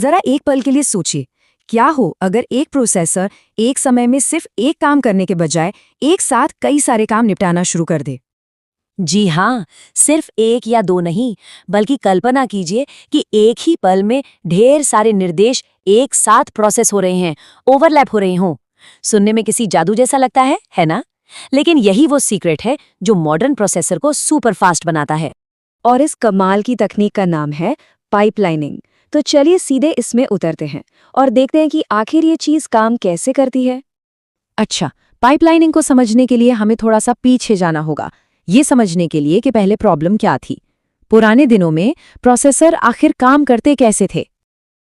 जरा एक पल के लिए सोचिए, क्या हो अगर एक प्रोसेसर एक समय में सिर्फ एक काम करने के बजाय एक साथ कई सारे काम निपटाना शुरू कर दे। जी हाँ, सिर्फ एक या दो नहीं, बल्कि कल्पना कीजिए कि एक ही पल में ढेर सारे निर्देश एक साथ प्रोसेस हो रहे हैं, ओवरलैप हो रहे हों। सुनने में किसी जादू जैसा लगता है ना? लेकिन यही वो सीक्रेट है जो मॉडर्न प्रोसेसर को सुपर फास्ट बनाता है। और इस कमाल की तकनीक का नाम है पाइपलाइनिंग। तो चलिए सीधे इसमें उतरते हैं और देखते हैं कि आखिर ये चीज काम कैसे करती है। अच्छा, पाइपलाइनिंग को समझने के लिए हमें थोड़ा सा पीछे जाना होगा, ये समझने के लिए कि पहले प्रॉब्लम क्या थी। पुराने दिनों में प्रोसेसर आखिर काम करते कैसे थे?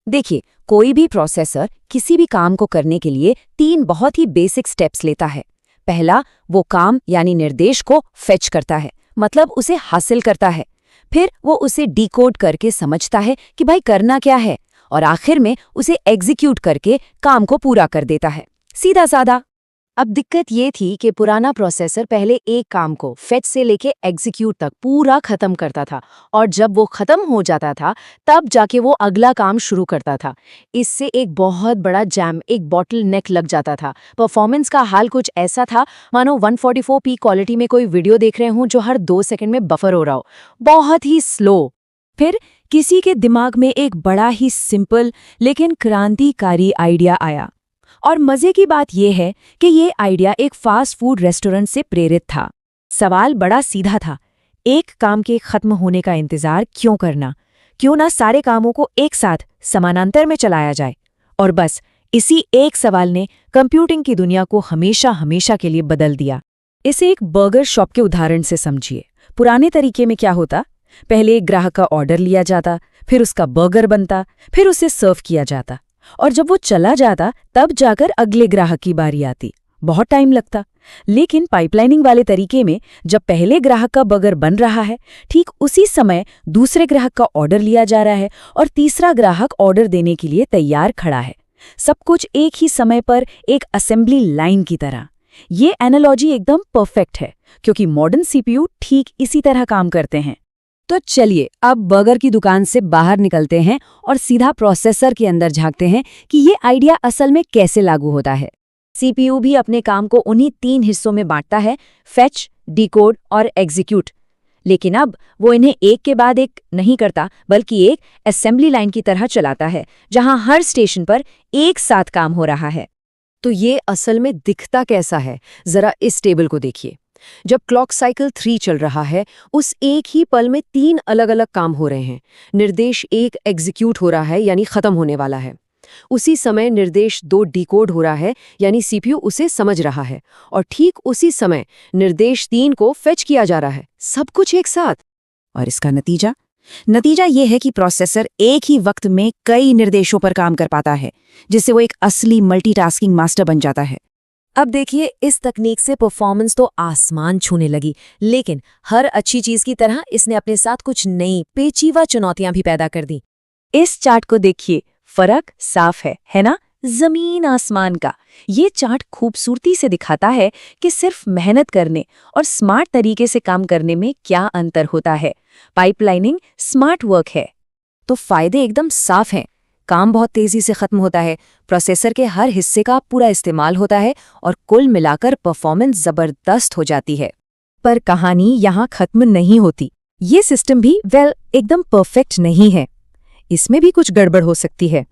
देखिए, कोई भी प्रोसेसर किसी भी काम को करने के लिए 3 बहुत ही बेसिक स्टेप्स लेता है। पहला, वो काम यानी निर्देश को फेच करता है, मतलब उसे हासिल करता है। फिर वो उसे डिकोड करके समझता है कि भाई करना क्या है, और आखिर में उसे एग्जीक्यूट करके काम को पूरा कर देता है। सीधा साधा। अब दिक्कत ये थी कि पुराना प्रोसेसर पहले एक काम को फेच से लेके एग्जीक्यूट तक पूरा खत्म करता था, और जब वो खत्म हो जाता था तब जाके वो अगला काम शुरू करता था। इससे एक बहुत बड़ा जैम, एक बॉटल नेक लग जाता था। परफॉर्मेंस का हाल कुछ ऐसा था मानो 144p क्वालिटी में कोई वीडियो देख रहे हों जो हर 2 सेकंड में बफर हो रहा हो, बहुत ही स्लो। फिर किसी के दिमाग में एक बड़ा ही सिंपल लेकिन क्रांतिकारी आइडिया आया, और मजे की बात यह है कि ये आइडिया एक फास्ट फूड रेस्टोरेंट से प्रेरित था। सवाल बड़ा सीधा था, एक काम के खत्म होने का इंतजार क्यों करना? क्यों ना सारे कामों को एक साथ समानांतर में चलाया जाए? और बस इसी एक सवाल ने कंप्यूटिंग की दुनिया को हमेशा हमेशा के लिए बदल दिया। इसे एक बर्गर शॉप के उदाहरण से समझिए। पुराने तरीके में क्या होता? पहले एक ग्राहक का ऑर्डर लिया जाता, फिर उसका बर्गर बनता, फिर उसे सर्व किया जाता, और जब वो चला जाता तब जाकर अगले ग्राहक की बारी आती। बहुत टाइम लगता। लेकिन पाइपलाइनिंग वाले तरीके में जब पहले ग्राहक का बर्गर बन रहा है, ठीक उसी समय दूसरे ग्राहक का ऑर्डर लिया जा रहा है और तीसरा ग्राहक ऑर्डर देने के लिए तैयार खड़ा है। सब कुछ एक ही समय पर, एक असेंबली लाइन की तरह। ये एनालॉजी एकदम परफेक्ट है, क्योंकि मॉडर्न सीपीयू ठीक इसी तरह काम करते हैं। तो चलिए अब बर्गर की दुकान से बाहर निकलते हैं और सीधा प्रोसेसर के अंदर झांकते हैं कि ये आइडिया असल में कैसे लागू होता है। सीपीयू भी अपने काम को उन्हीं 3 हिस्सों में बांटता है, फेच, डिकोड और एग्जीक्यूट। लेकिन अब वो इन्हें एक के बाद एक नहीं करता, बल्कि एक असेंबली लाइन की तरह चलाता है, जहां हर स्टेशन पर एक साथ काम हो रहा है। तो ये असल में दिखता कैसा है, जरा इस टेबल को देखिए। जब क्लॉक साइकिल 3 चल रहा है, उस एक ही पल में 3 अलग अलग काम हो रहे हैं। निर्देश 1 एग्जीक्यूट हो रहा है, यानी खत्म होने वाला है। उसी समय निर्देश 2 डिकोड हो रहा है, यानी सीपीयू उसे समझ रहा है। और ठीक उसी समय निर्देश 3 को फेच किया जा रहा है, सब कुछ एक साथ। और इसका नतीजा ये है कि प्रोसेसर एक ही वक्त में कई निर्देशों पर काम कर पाता है, जिससे वो एक असली मल्टीटास्किंग मास्टर बन जाता है। अब देखिए, इस तकनीक से परफॉर्मेंस तो आसमान छूने लगी, लेकिन हर अच्छी चीज की तरह इसने अपने साथ कुछ नई पेचीदा चुनौतियां भी पैदा कर दी। इस चार्ट को देखिए, फर्क साफ है ना? जमीन आसमान का। ये चार्ट खूबसूरती से दिखाता है कि सिर्फ मेहनत करने और स्मार्ट तरीके से काम करने में क्या अंतर होता है। पाइपलाइनिंग स्मार्ट वर्क है तो फायदे एकदम साफ हैं। काम बहुत तेजी से खत्म होता है, प्रोसेसर के हर हिस्से का पूरा इस्तेमाल होता है, और कुल मिलाकर परफॉर्मेंस जबरदस्त हो जाती है। पर कहानी यहाँ खत्म नहीं होती। ये सिस्टम भी एकदम परफेक्ट नहीं है। इसमें भी कुछ गड़बड़ हो सकती है।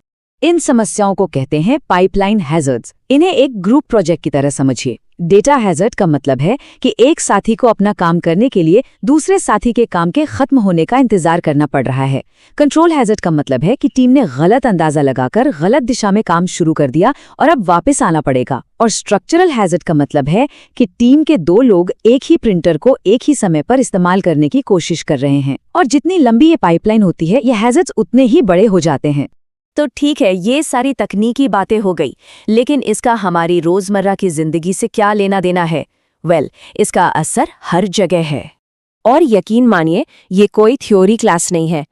इन समस्याओं को कहते हैं पाइपलाइन हैजर्ड्स। इन्हें एक ग्रुप प्रोजेक्ट की तरह समझिए। डेटा हैजर्ड का मतलब है कि एक साथी को अपना काम करने के लिए दूसरे साथी के काम के खत्म होने का इंतजार करना पड़ रहा है। कंट्रोल हैजर्ड का मतलब है कि टीम ने गलत अंदाजा लगाकर गलत दिशा में काम शुरू कर दिया और अब वापस आना पड़ेगा। और स्ट्रक्चरल हैजर्ड का मतलब है कि टीम के 2 लोग एक ही प्रिंटर को एक ही समय पर इस्तेमाल करने की कोशिश कर रहे हैं, और जितनी लंबी ये पाइपलाइन होती है, ये हैजर्ड्स उतने ही बड़े हो जाते हैं। तो ठीक है, ये सारी तकनीकी बातें हो गई, लेकिन इसका हमारी रोजमर्रा की जिंदगी से क्या लेना देना है? इसका असर हर जगह है। और यकीन मानिए, ये कोई थ्योरी क्लास नहीं है।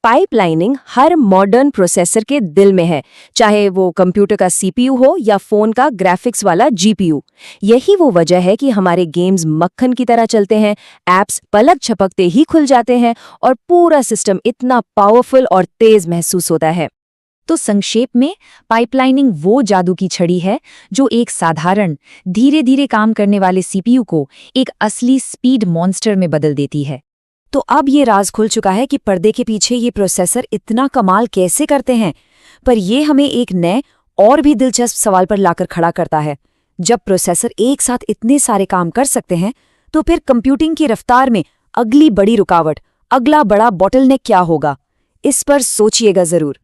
पाइपलाइनिंग हर मॉडर्न प्रोसेसर के दिल में है, चाहे वो कंप्यूटर का सीपीयू हो या फोन का ग्राफिक्स वाला जीपीयू। यही वो वजह है कि हमारे गेम्स मक्खन की तरह चलते हैं, एप्स पलक झपकते ही खुल जाते हैं, और पूरा सिस्टम इतना पावरफुल और तेज महसूस होता है। तो संक्षेप में पाइपलाइनिंग वो जादू की छड़ी है जो एक साधारण धीरे धीरे काम करने वाले सीपीयू को एक असली स्पीड मॉन्स्टर में बदल देती है। तो अब ये राज खुल चुका है कि पर्दे के पीछे ये प्रोसेसर इतना कमाल कैसे करते हैं, पर ये हमें एक नए और भी दिलचस्प सवाल पर लाकर खड़ा करता है। जब प्रोसेसर एक साथ इतने सारे काम कर सकते हैं तो फिर कंप्यूटिंग की रफ्तार में अगली बड़ी रुकावट, अगला बड़ा बॉटलनेक क्या होगा? इस पर सोचिएगा जरूर।